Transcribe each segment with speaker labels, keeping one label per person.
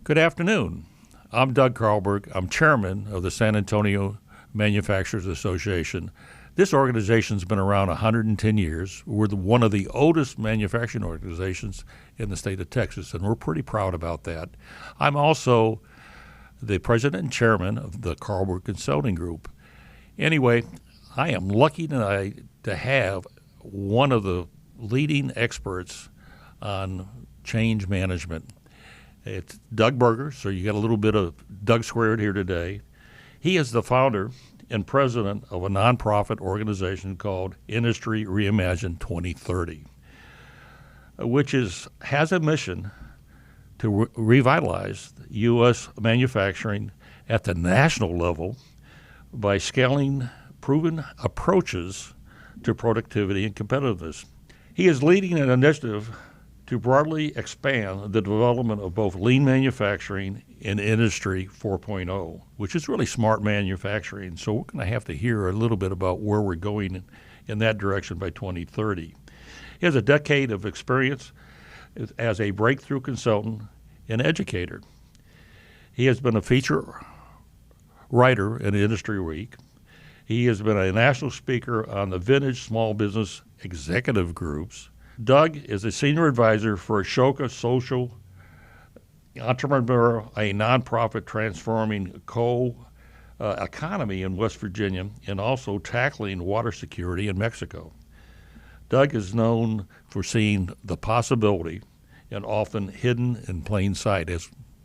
Speaker 1: Good afternoon. I'm Doug Carlberg. I'm chairman of the San Antonio Manufacturers Association. This organization's been around 110 years. We're one of the oldest manufacturing organizations in the state of Texas, and we're pretty proud about that. I'm also the president and chairman of the Carlberg Consulting Group. Anyway, I am lucky tonight to have one of the leading experts on change management. It's Doug Berger, so you got a little bit of Doug squared here today. He is the founder and president of a nonprofit organization called Industry Reimagined 2030, which has a mission to revitalize U.S. manufacturing at the national level by scaling proven approaches to productivity and competitiveness. He is leading an initiative to broadly expand the development of both lean manufacturing and Industry 4.0, which is really smart manufacturing. So we're going to have to hear a little bit about where we're going in that direction by 2030. He has a decade of experience as a breakthrough consultant and educator. He has been a feature writer in Industry Week. He has been a national speaker on the Vintage Small Business Executive Groups. Doug is a senior advisor for Ashoka Social Entrepreneurial, a nonprofit transforming economy in West Virginia and also tackling water security in Mexico. Doug is known for seeing the possibility and often hidden in plain sight,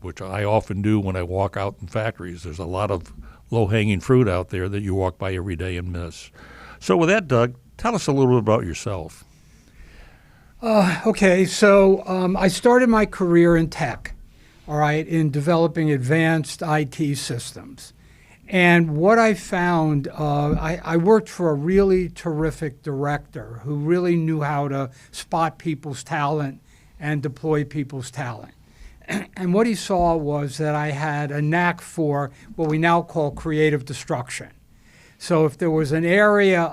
Speaker 1: which I often do when I walk out in factories. There's a lot of low-hanging fruit out there that you walk by every day and miss. So with that, Doug, tell us a little bit about yourself.
Speaker 2: Okay, so I started my career in tech, all right, in developing advanced IT systems. And what I found, I worked for a really terrific director who really knew how to spot people's talent and deploy people's talent. And what he saw was that I had a knack for what we now call creative destruction. So if there was an area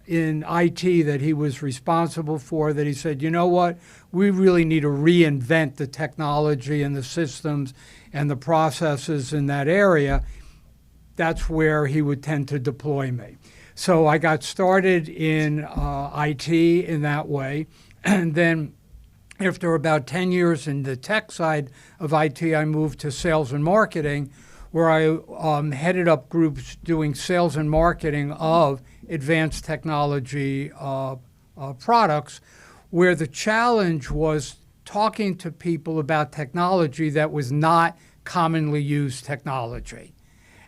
Speaker 2: in IT that he was responsible for that he said, you know what, we really need to reinvent the technology and the systems and the processes in that area, that's where he would tend to deploy me. So I got started in IT in that way. And then after about 10 years in the tech side of IT, I moved to sales and marketing, where I headed up groups doing sales and marketing of advanced technology products, where the challenge was talking to people about technology that was not commonly used technology.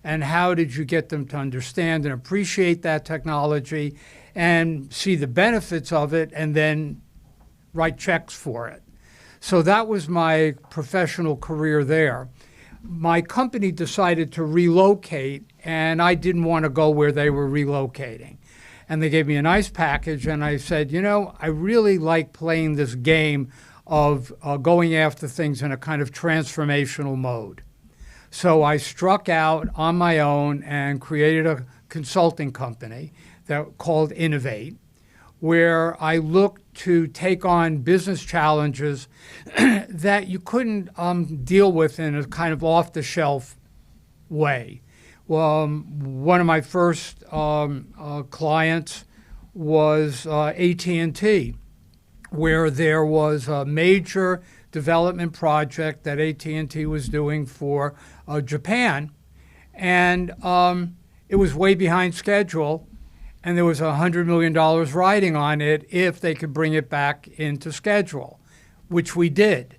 Speaker 2: And how did you get them to understand and appreciate that technology and see the benefits of it and then write checks for it? So that was my professional career there. My company decided to relocate, and I didn't want to go where they were relocating. And they gave me a nice package, and I said, you know, I really like playing this game of going after things in a kind of transformational mode. So I struck out on my own and created a consulting company called Innovate, where I looked to take on business challenges that you couldn't deal with in a kind of off-the-shelf way. Well, one of my first clients was AT&T, where there was a major development project that AT&T was doing for Japan, and it was way behind schedule. And there was $100 million riding on it if they could bring it back into schedule, which we did.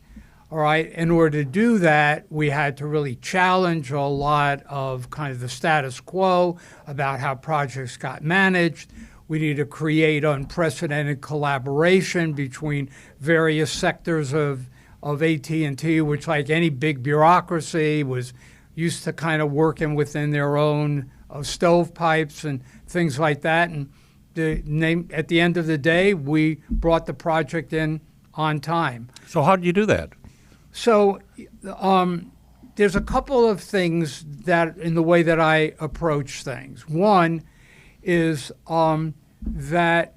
Speaker 2: All right. In order to do that, we had to really challenge a lot of kind of the status quo about how projects got managed. We needed to create unprecedented collaboration between various sectors of AT&T, which, like any big bureaucracy, was used to kind of working within their own stovepipes and things like that. And at the end of the day, we brought the project in on time.
Speaker 1: So how did you do that?
Speaker 2: So there's a couple of things that in the way that I approach things. One is that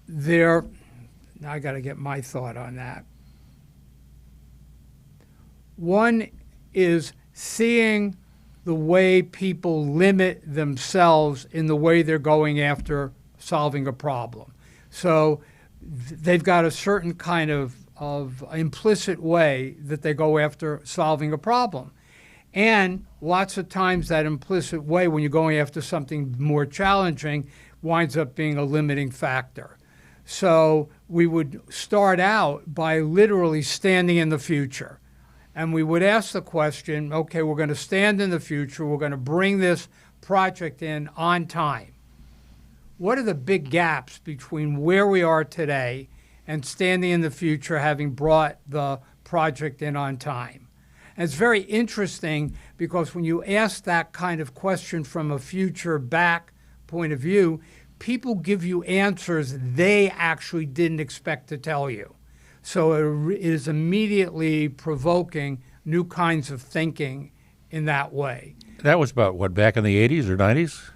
Speaker 2: there, now I got to get my thought on that. One is seeing the way people limit themselves in the way they're going after solving a problem. So they've got a certain kind of implicit way that they go after solving a problem. And lots of times that implicit way, when you're going after something more challenging, winds up being a limiting factor. So we would start out by literally standing in the future. And we would ask the question, okay, we're going to stand in the future. We're going to bring this project in on time. What are the big gaps between where we are today and standing in the future, having brought the project in on time? And it's very interesting because when you ask that kind of question from a future back point of view, people give you answers they actually didn't expect to tell you. So it is immediately provoking new kinds of thinking in that way.
Speaker 1: That was about, what, back in the 80s or 90s?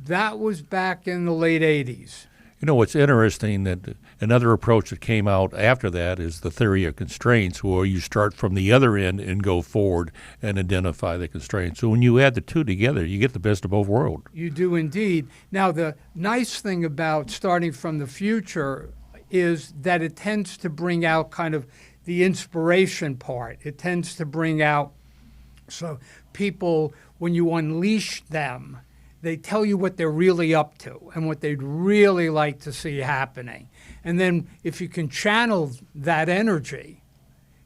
Speaker 2: That was back in the late 80s.
Speaker 1: You know, what's interesting, that another approach that came out after that is the theory of constraints, where you start from the other end and go forward and identify the constraints. So when you add the two together, you get the best of both worlds.
Speaker 2: You do indeed. Now, the nice thing about starting from the future is that it tends to bring out kind of the inspiration part. It tends to bring out, so people, when you unleash them, they tell you what they're really up to and what they'd really like to see happening. And then if you can channel that energy,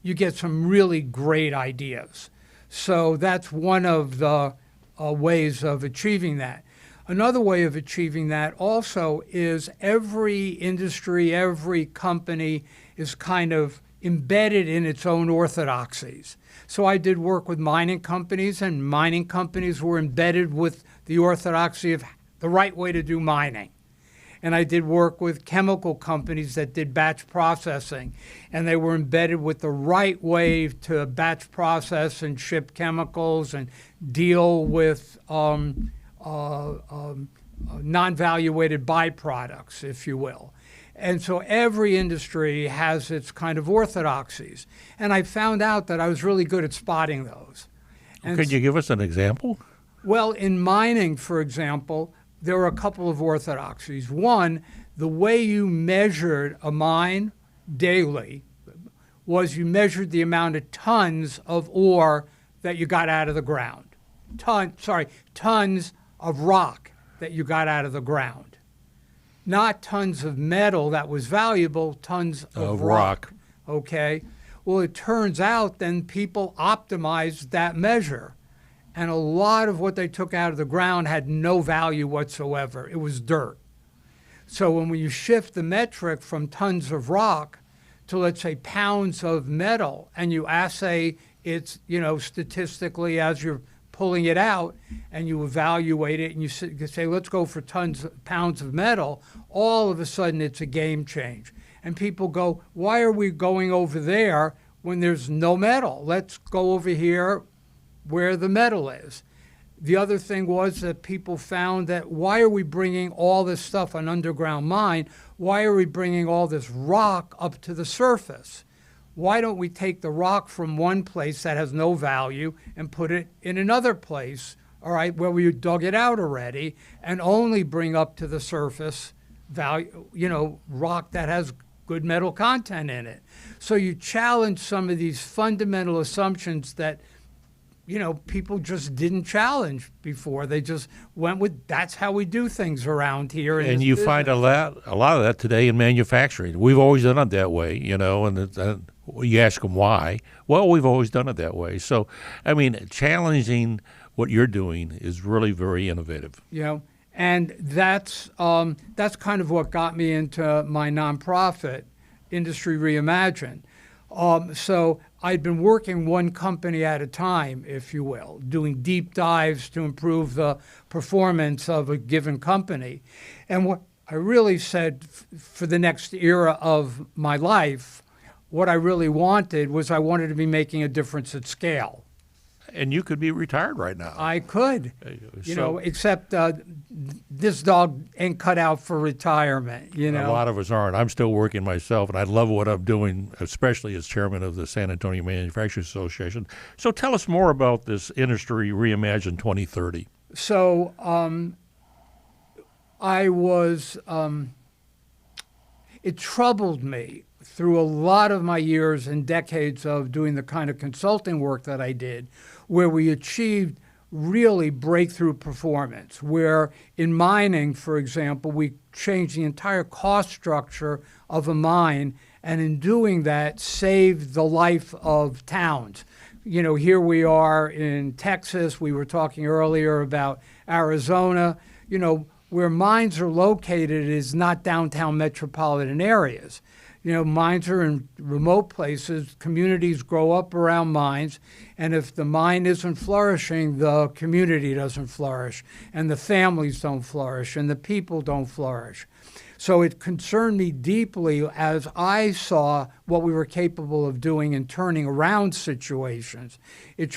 Speaker 2: you get some really great ideas. So that's one of the ways of achieving that. Another way of achieving that also is every industry, every company is kind of embedded in its own orthodoxies. So I did work with mining companies, and mining companies were embedded with the orthodoxy of the right way to do mining. And I did work with chemical companies that did batch processing, and they were embedded with the right way to batch process and ship chemicals and deal with non-valuated byproducts, if you will. And so every industry has its kind of orthodoxies. And I found out that I was really good at spotting those. And
Speaker 1: Could you give us an example?
Speaker 2: well, in mining, for example, there are a couple of orthodoxies. One, the way you measured a mine daily was you measured the amount of tons of ore that you got out of the ground. Tons of rock that you got out of the ground. Not tons of metal that was valuable, tons of rock. Okay? Well, it turns out then people optimized that measure. And a lot of what they took out of the ground had no value whatsoever. It was dirt. So when you shift the metric from tons of rock to, let's say, pounds of metal, and you assay it, statistically as you're pulling it out, and you evaluate it, and you say, let's go for pounds of metal, all of a sudden it's a game change. And people go, why are we going over there when there's no metal? Let's go over here where the metal is. The other thing was that people found that, why are we bringing all this stuff, an underground mine, why are we bringing all this rock up to the surface? Why don't we take the rock from one place that has no value and put it in another place, all right, where we dug it out already, and only bring up to the surface value, rock that has good metal content in it. So you challenge some of these fundamental assumptions that people just didn't challenge before. They just went with, that's how we do things around here.
Speaker 1: And you find a lot of that today in manufacturing. We've always done it that way, and you ask them why. Well, we've always done it that way. So, challenging what you're doing is really very innovative.
Speaker 2: And that's kind of what got me into my nonprofit, Industry Reimagined. So I'd been working one company at a time, if you will, doing deep dives to improve the performance of a given company. And what I really said for the next era of my life, what I really wanted was I wanted to be making a difference at scale.
Speaker 1: And you could be retired right now.
Speaker 2: I could,
Speaker 1: So-
Speaker 2: except this dog ain't cut out for retirement,
Speaker 1: A lot of us aren't. I'm still working myself, and I love what I'm doing, especially as chairman of the San Antonio Manufacturers Association. So tell us more about this Industry Reimagined 2030.
Speaker 2: So I was, it troubled me through a lot of my years and decades of doing the kind of consulting work that I did, where we achieved really breakthrough performance, where in mining, for example, we changed the entire cost structure of a mine, and in doing that, saved the life of towns. Here we are in Texas. We were talking earlier about Arizona. Where mines are located is not downtown metropolitan areas. Mines are in remote places. Communities grow up around mines. And if the mine isn't flourishing, the community doesn't flourish, and the families don't flourish, and the people don't flourish. So it concerned me deeply as I saw what we were capable of doing in turning around situations. It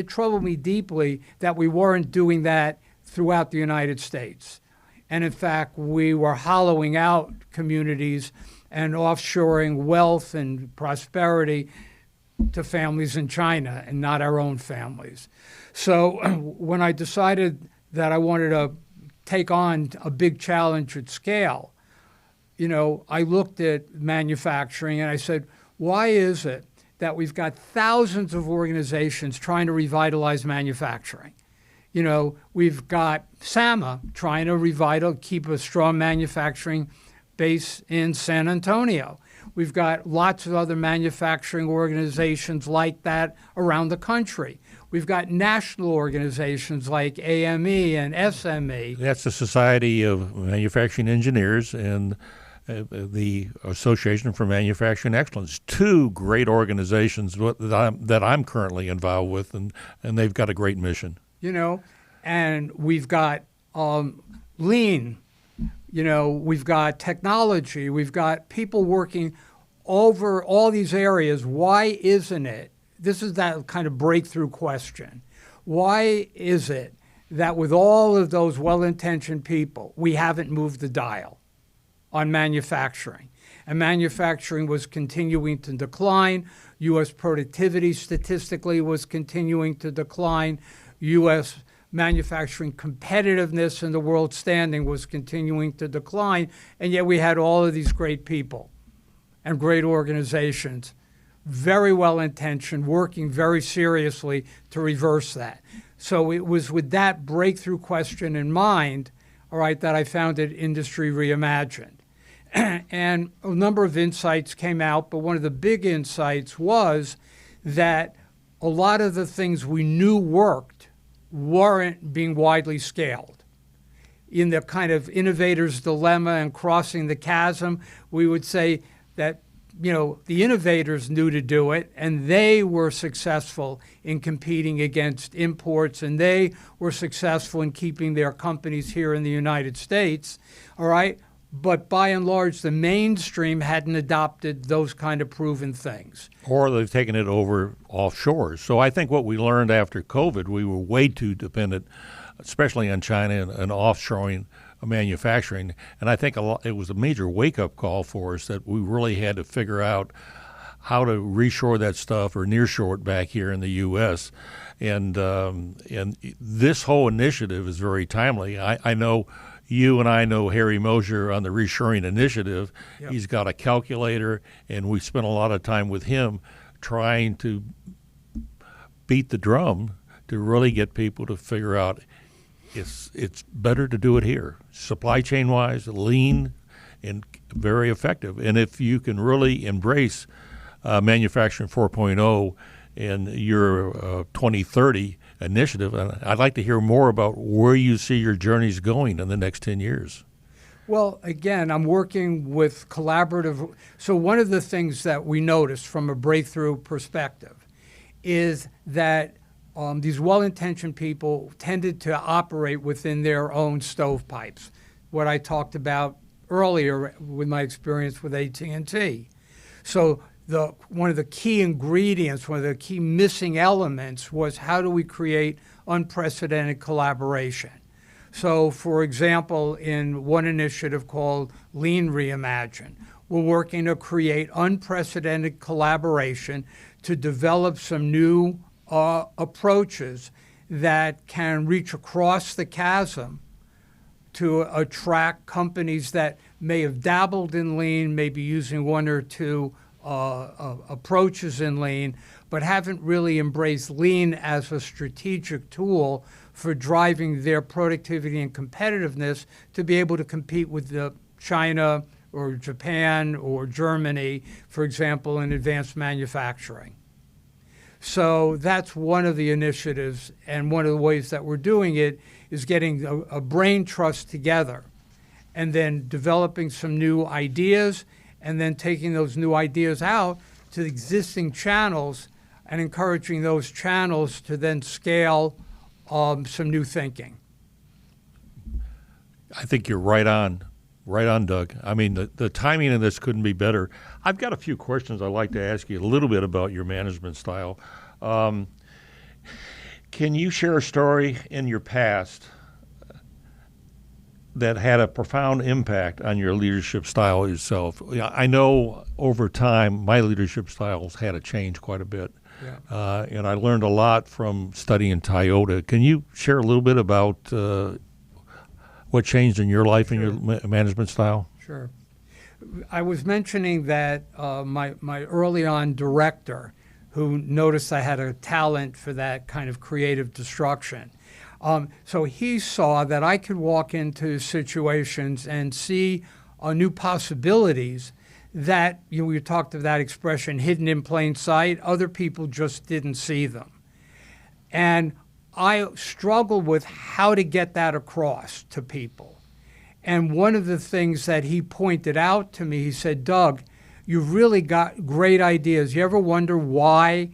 Speaker 2: troubled me deeply that we weren't doing that throughout the United States. And in fact, we were hollowing out communities and offshoring wealth and prosperity to families in China and not our own families. So when I decided that I wanted to take on a big challenge at scale, I looked at manufacturing and I said, why is it that we've got thousands of organizations trying to revitalize manufacturing? We've got SAMA trying to keep a strong manufacturing base in San Antonio. We've got lots of other manufacturing organizations like that around the country. We've got national organizations like AME and SME.
Speaker 1: That's the Society of Manufacturing Engineers and the Association for Manufacturing Excellence, two great organizations that I'm currently involved with, and they've got a great mission.
Speaker 2: And we've got lean, we've got technology, we've got people working over all these areas. Why isn't it? This is that kind of breakthrough question. Why is it that with all of those well-intentioned people, we haven't moved the dial on manufacturing? And manufacturing was continuing to decline. U.S. productivity statistically was continuing to decline. U.S. manufacturing competitiveness in the world standing was continuing to decline, and yet we had all of these great people and great organizations, very well-intentioned, working very seriously to reverse that. So it was with that breakthrough question in mind, all right, that I founded Industry Reimagined. And a number of insights came out, but one of the big insights was that a lot of the things we knew worked weren't being widely scaled. In the kind of innovator's dilemma and crossing the chasm, we would say that, the innovators knew to do it, and they were successful in competing against imports, and they were successful in keeping their companies here in the United States, all right? But by and large, the mainstream hadn't adopted those kind of proven things.
Speaker 1: Or they've taken it over offshore. So I think what we learned after COVID, we were way too dependent, especially on China and offshoring manufacturing. And I think it was a major wake-up call for us that we really had to figure out how to reshore that stuff or nearshore it back here in the U.S. And this whole initiative is very timely. I know you and I know Harry Mosier on the Reshoring Initiative. Yep. He's got a calculator, and we spent a lot of time with him trying to beat the drum to really get people to figure out it's better to do it here, supply chain wise, lean, and very effective. And if you can really embrace Manufacturing 4.0 and your 2030 initiative, I'd like to hear more about where you see your journeys going in the next 10 years.
Speaker 2: Well, again, I'm working with collaborative. So one of the things that we noticed from a breakthrough perspective is that these well-intentioned people tended to operate within their own stovepipes, what I talked about earlier with my experience with AT&T. So one of the key ingredients, one of the key missing elements was how do we create unprecedented collaboration. So, for example, in one initiative called Lean Reimagined, we're working to create unprecedented collaboration to develop some new approaches that can reach across the chasm to attract companies that may have dabbled in Lean, maybe using one or two approaches in Lean, but haven't really embraced Lean as a strategic tool for driving their productivity and competitiveness to be able to compete with China or Japan or Germany, for example, in advanced manufacturing. So that's one of the initiatives, and one of the ways that we're doing it is getting a brain trust together and then developing some new ideas and then taking those new ideas out to the existing channels and encouraging those channels to then scale some new thinking.
Speaker 1: I think you're right on, Doug. I mean, the timing of this couldn't be better. I've got a few questions I'd like to ask you a little bit about your management style. Can you share a story in your past that had a profound impact on your leadership style itself? I know over time my leadership styles had to change quite a bit. Yeah. And I learned a lot from studying Toyota. Can you share a little bit about what changed in your life and your management style?
Speaker 2: Sure. I was mentioning that my early on director, who noticed I had a talent for that kind of creative destruction, so he saw that I could walk into situations and see new possibilities that, we talked of that expression, hidden in plain sight. Other people just didn't see them. And I struggled with how to get that across to people. And one of the things that he pointed out to me, he said, Doug, you've really got great ideas. You ever wonder why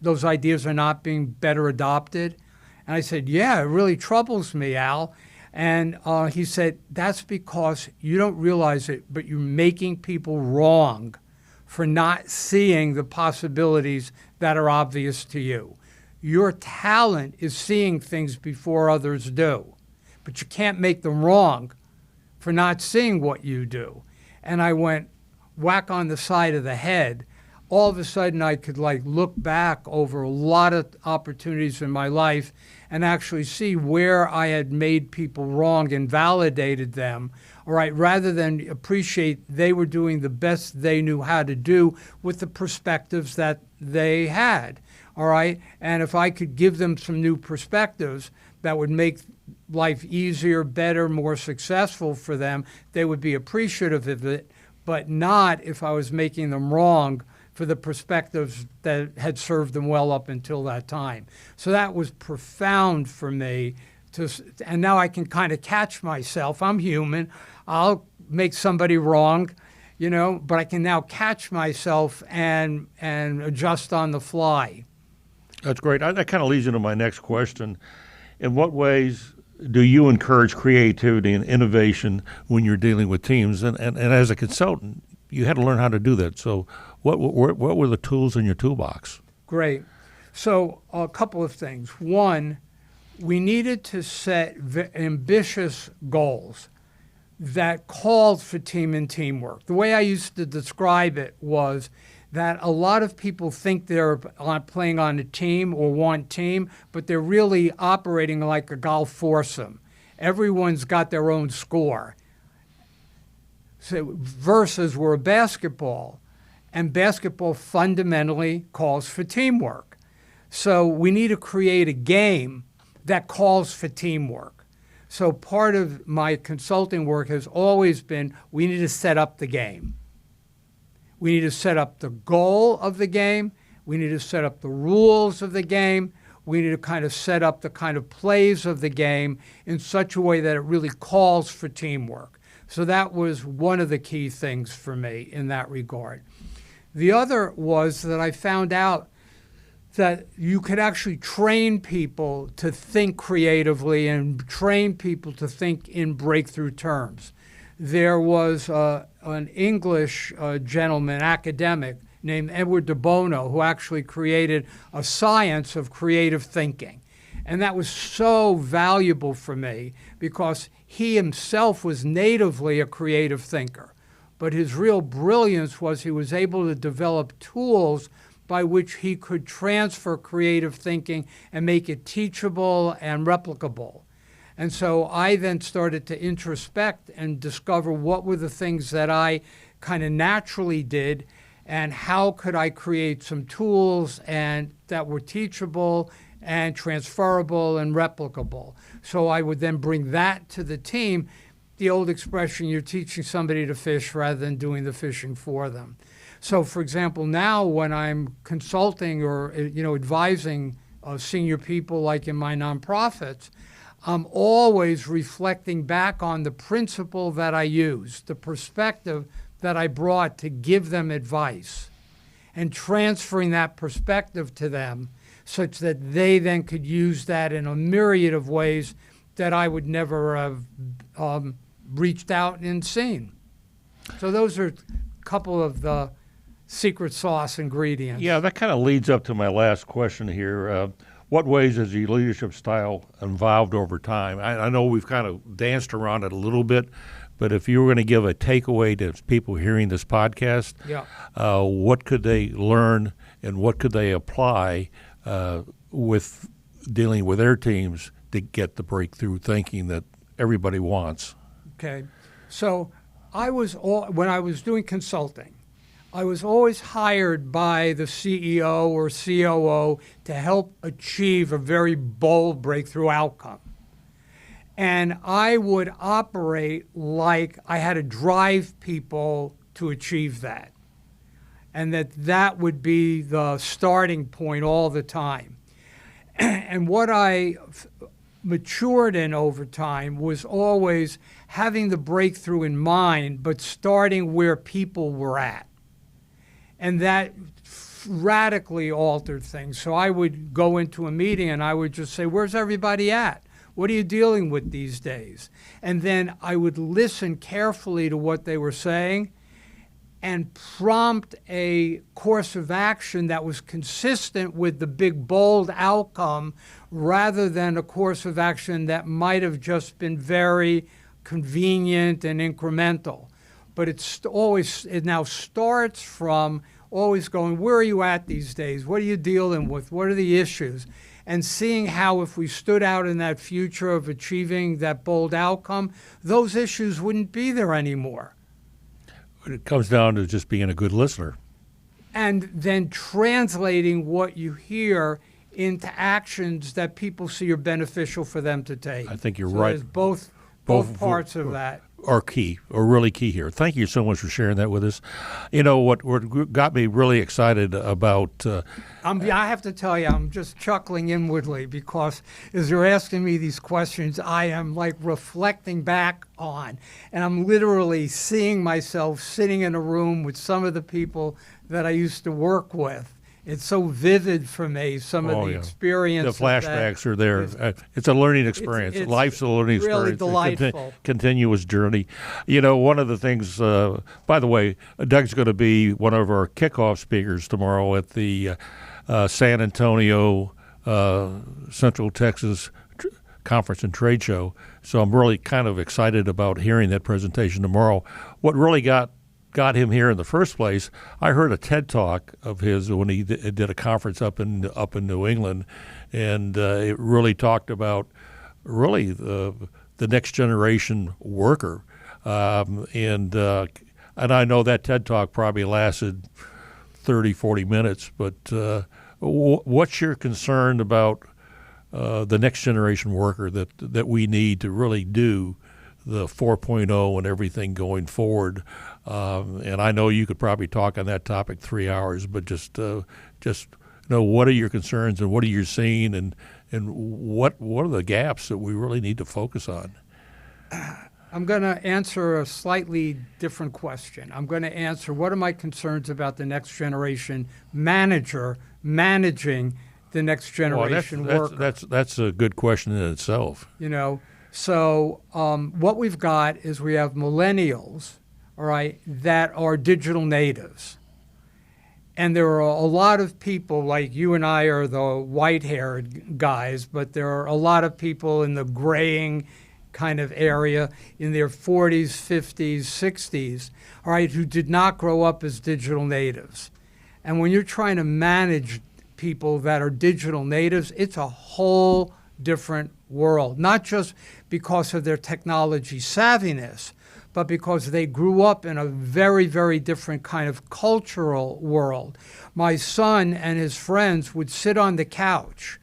Speaker 2: those ideas are not being better adopted? And I said, yeah, it really troubles me, Al. And he said, that's because you don't realize it, but you're making people wrong for not seeing the possibilities that are obvious to you. Your talent is seeing things before others do, but you can't make them wrong for not seeing what you do. And I went whack on the side of the head. All of a sudden, I could look back over a lot of opportunities in my life and actually see where I had made people wrong and validated them, all right, rather than appreciate they were doing the best they knew how to do with the perspectives that they had, all right? And if I could give them some new perspectives that would make life easier, better, more successful for them, they would be appreciative of it, but not if I was making them wrong for the perspectives that had served them well up until that time. So that was profound for me. And now I can kind of catch myself. I'm human. I'll make somebody wrong, but I can now catch myself and adjust on the fly.
Speaker 1: That's great. That kind of leads into my next question. In what ways do you encourage creativity and innovation when you're dealing with teams? And as a consultant, you had to learn how to do that. So what were the tools in your toolbox?
Speaker 2: Great. So a couple of things. One, we needed to set ambitious goals that called for team and teamwork. The way I used to describe it was that a lot of people think they're playing on a team or one team, but they're really operating like a golf foursome. Everyone's got their own score. So versus we're a basketball, and basketball fundamentally calls for teamwork. So we need to create a game that calls for teamwork. So part of my consulting work has always been we need to set up the game. We need to set up the goal of the game. We need to set up the rules of the game. We need to kind of set up the kind of plays of the game in such a way that it really calls for teamwork. So that was one of the key things for me in that regard. The other was that I found out that you could actually train people to think creatively and train people to think in breakthrough terms. There was an English gentleman, academic, named Edward de Bono, who actually created a science of creative thinking. And that was so valuable for me because he himself was natively a creative thinker. But his real brilliance was he was able to develop tools by which he could transfer creative thinking and make it teachable and replicable. And so I then started to introspect and discover what were the things that I kind of naturally did and how could I create some tools and that were teachable and transferable and replicable. So I would then bring that to the team, the old expression, you're teaching somebody to fish rather than doing the fishing for them. So for example, now when I'm consulting or advising senior people like in my nonprofits, I'm always reflecting back on the principle that I used, the perspective that I brought to give them advice, and transferring that perspective to them such that they then could use that in a myriad of ways that I would never have reached out and seen. So those are a couple of the secret sauce ingredients.
Speaker 1: Yeah, that kind of leads up to my last question here. What ways has your leadership style evolved over time? I know we've kind of danced around it a little bit, but if you were going to give a takeaway to people hearing this podcast, what could they learn and what could they apply with dealing with their teams to get the breakthrough thinking that everybody wants?
Speaker 2: Okay. So when I was doing consulting, I was always hired by the CEO or COO to help achieve a very bold breakthrough outcome. And I would operate like I had to drive people to achieve that. And that would be the starting point all the time. And what I matured in over time was always having the breakthrough in mind, but starting where people were at. And that radically altered things. So I would go into a meeting and I would just say, where's everybody at? What are you dealing with these days? And then I would listen carefully to what they were saying and prompt a course of action that was consistent with the big, bold outcome rather than a course of action that might have just been very convenient and incremental. But it now starts from always going, where are you at these days? What are you dealing with? What are the issues? And seeing how if we stood out in that future of achieving that bold outcome, those issues wouldn't be there anymore.
Speaker 1: It comes down to just being a good listener.
Speaker 2: And then translating what you hear into actions that people see are beneficial for them to take.
Speaker 1: I think you're right.
Speaker 2: There's both parts of that.
Speaker 1: Are really key here. Thank you so much for sharing that with us. You know, what got me really excited about...
Speaker 2: I have to tell you, I'm just chuckling inwardly because as you're asking me these questions, I am like reflecting back on, and I'm literally seeing myself sitting in a room with some of the people that I used to work with. It's so vivid for me, some of the experiences.
Speaker 1: The flashbacks are there. It's a learning experience. Life's a learning
Speaker 2: really
Speaker 1: experience.
Speaker 2: Delightful.
Speaker 1: Continuous journey. You know, one of the things, by the way, Doug's going to be one of our kickoff speakers tomorrow at the San Antonio Central Texas Conference and Trade Show. So I'm really kind of excited about hearing that presentation tomorrow. What really got him here in the first place, I heard a TED Talk of his when he did a conference up in New England, and it really talked about really the next generation worker, and I know that TED Talk probably lasted 30, 40 minutes, but what's your concern about the next generation worker that we need to really do the 4.0 and everything going forward? And I know you could probably talk on that topic 3 hours, but just what are your concerns and what are you seeing and what are the gaps that we really need to focus on?
Speaker 2: I'm going to answer a slightly different question. I'm going to answer what are my concerns about the next generation manager managing the next generation worker.
Speaker 1: That's a good question in itself.
Speaker 2: You know, so what we've got is we have millennials, all right, that are digital natives. And there are a lot of people, like you and I are the white-haired guys, but there are a lot of people in the graying kind of area in their 40s, 50s, 60s, all right, who did not grow up as digital natives. And when you're trying to manage people that are digital natives, it's a whole different world, not just because of their technology savviness, but because they grew up in a very, very different kind of cultural world. My son and his friends would sit on the couch,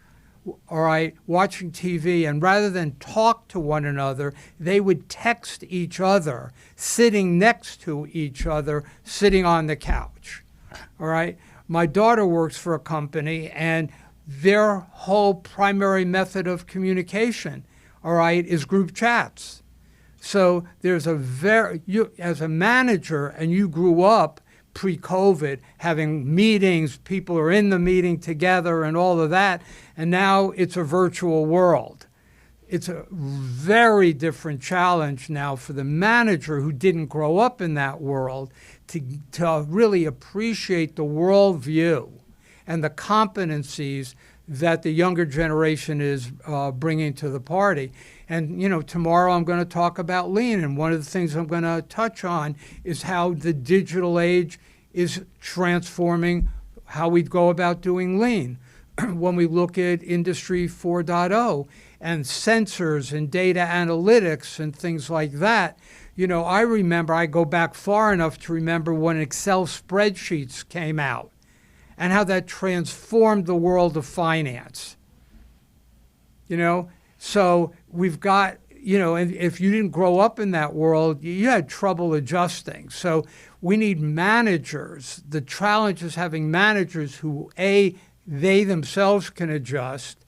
Speaker 2: all right, watching TV, and rather than talk to one another, they would text each other, sitting next to each other, sitting on the couch, all right? My daughter works for a company, and their whole primary method of communication, all right, is group chats. So there's as a manager, and you grew up pre-COVID, having meetings, people are in the meeting together and all of that, and now it's a virtual world. It's a very different challenge now for the manager who didn't grow up in that world to really appreciate the worldview and the competencies that the younger generation is bringing to the party. And, tomorrow I'm going to talk about lean, and one of the things I'm going to touch on is how the digital age is transforming how we go about doing lean. When we look at Industry 4.0 and sensors and data analytics and things like that, I remember, I go back far enough to remember when Excel spreadsheets came out and how that transformed the world of finance. So we've got, and if you didn't grow up in that world, you had trouble adjusting. So we need managers. The challenge is having managers who, A, they themselves can adjust,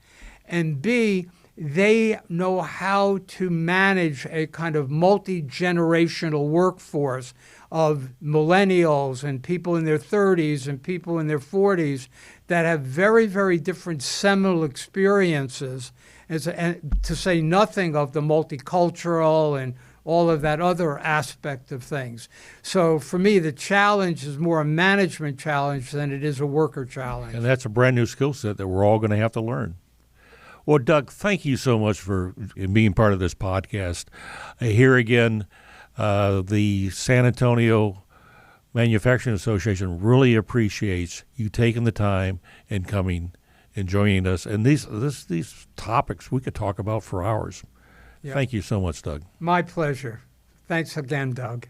Speaker 2: and B, they know how to manage a kind of multi-generational workforce of millennials and people in their 30s and people in their 40s that have very, very different seminal experiences, and to say nothing of the multicultural and all of that other aspect of things. So for me, the challenge is more a management challenge than it is a worker challenge.
Speaker 1: And that's a brand new skill set that we're all going to have to learn. Well, Doug, thank you so much for being part of this podcast. Here again, the San Antonio Manufacturing Association really appreciates you taking the time and coming and joining us. And these topics we could talk about for hours. Yep. Thank you so much, Doug.
Speaker 2: My pleasure. Thanks again, Doug.